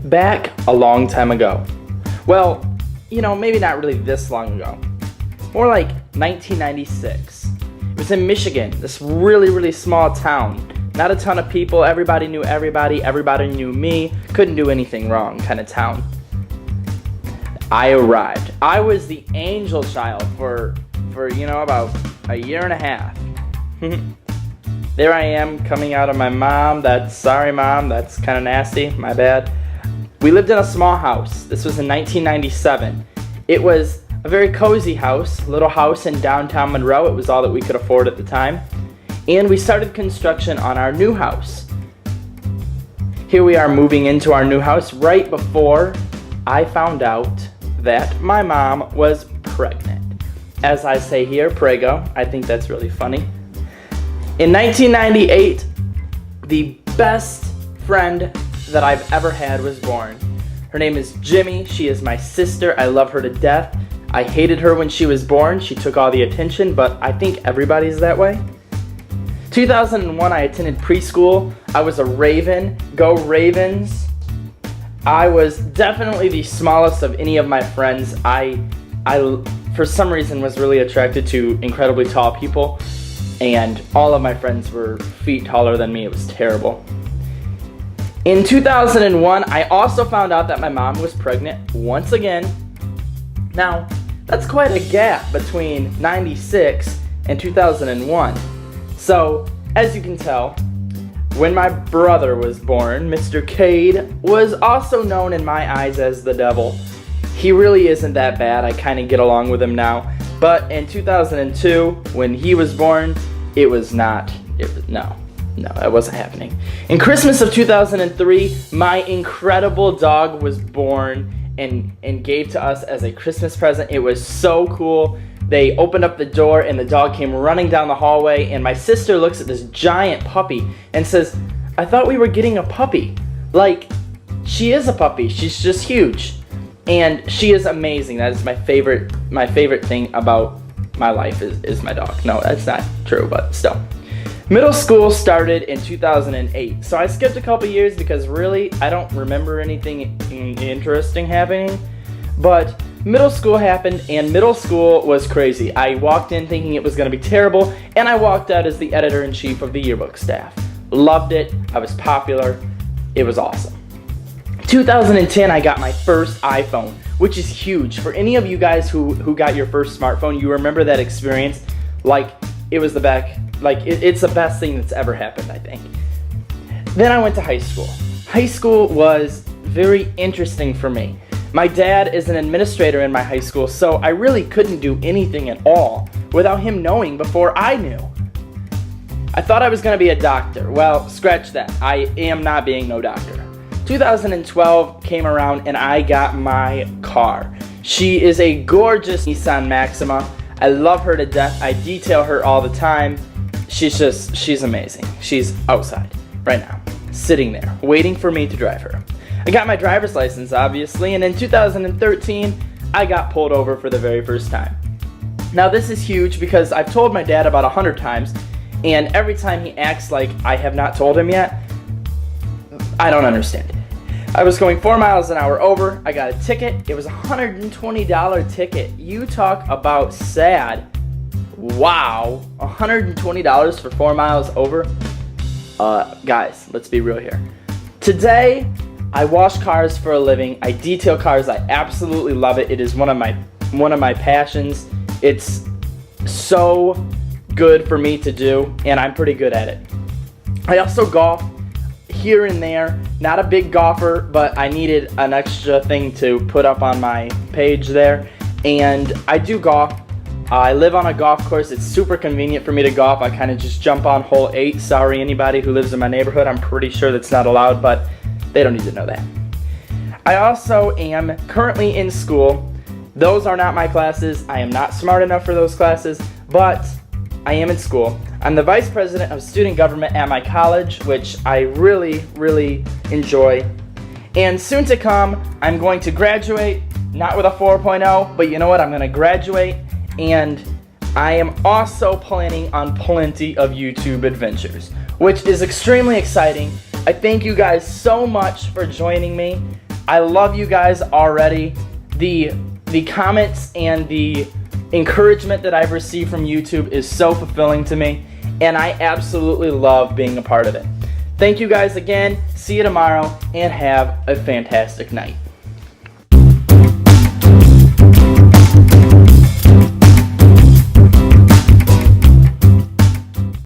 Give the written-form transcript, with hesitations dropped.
Back a long time ago. Well, maybe not really this long ago. More like 1996. It was in Michigan, this really, really small town. Not a ton of people, everybody knew everybody knew me, couldn't do anything wrong kind of town. I arrived. I was the angel child for about a year and a half. There I am coming out of my mom. Sorry mom, that's kind of nasty, my bad. We lived in a small house. This was in 1997. It was a very cozy house, little house in downtown Monroe. It was all that we could afford at the time. And we started construction on our new house. Here we are moving into our new house right before I found out that my mom was pregnant. As I say here, prego. I think that's really funny. In 1998, the best friend that I've ever had was born. Her name is Jimmy. She is my sister. I love her to death. I hated her when she was born. She took all the attention, but I think everybody's that way. 2001, I attended preschool. I was a Raven. Go Ravens. I was definitely the smallest of any of my friends. I for some reason was really attracted to incredibly tall people, and all of my friends were feet taller than me. It was terrible. In 2001, I also found out that my mom was pregnant once again. Now, that's quite a gap between 96 and 2001. So, as you can tell, when my brother was born, Mr. Cade was also known in my eyes as the devil. He really isn't that bad. I kind of get along with him now. But in 2002, when he was born, it was not. No, that wasn't happening. In Christmas of 2003, my incredible dog was born and gave to us as a Christmas present. It was so cool. They opened up the door and the dog came running down the hallway, and my sister looks at this giant puppy and says, "I thought we were getting a puppy." Like, she is a puppy. She's just huge. And she is amazing. That is my favorite thing about my life is my dog. No, that's not true, but still. Middle school started in 2008. So I skipped a couple years because really I don't remember anything interesting happening. But middle school happened, and middle school was crazy. I walked in thinking it was going to be terrible, and I walked out as the editor-in-chief of the yearbook staff. Loved it. I was popular. It was awesome. 2010, I got my first iPhone, which is huge. For any of you guys who got your first smartphone, you remember that experience like it was it's the best thing that's ever happened, I think. Then I went to high school. High school was very interesting for me. My dad is an administrator in my high school, so I really couldn't do anything at all without him knowing before I knew. I thought I was going to be a doctor. Well, scratch that. I am not being no doctor. 2012 came around and I got my car. She is a gorgeous Nissan Maxima. I love her to death. I detail her all the time. She's amazing. She's outside right now, sitting there, waiting for me to drive her. I got my driver's license, obviously, and in 2013, I got pulled over for the very first time. Now, this is huge because I've told my dad about 100 times, and every time he acts like I have not told him yet, I don't understand. I was going 4 miles an hour over. I got a ticket. It was a $120 ticket. You talk about sad. Wow. $120 for 4 miles over? Guys, let's be real here. Today, I wash cars for a living. I detail cars. I absolutely love it. It is one of my passions. It's so good for me to do, and I'm pretty good at it. I also golf here and there. Not a big golfer, but I needed an extra thing to put up on my page there, and I do golf. I live on a golf course. It's super convenient for me to golf. I kind of just jump on hole 8. Sorry, anybody who lives in my neighborhood. I'm pretty sure that's not allowed, but they don't need to know that. I also am currently in school. Those are not my classes. I am not smart enough for those classes, but I am in school. I'm the vice president of student government at my college, which I really, really enjoy. And soon to come, I'm going to graduate, not with a 4.0, but you know what? I'm going to graduate, and I am also planning on plenty of YouTube adventures, which is extremely exciting. I thank you guys so much for joining me. I love you guys already. The comments and the encouragement that I've received from YouTube is so fulfilling to me, and I absolutely love being a part of it. Thank you guys again. See you tomorrow, and have a fantastic night.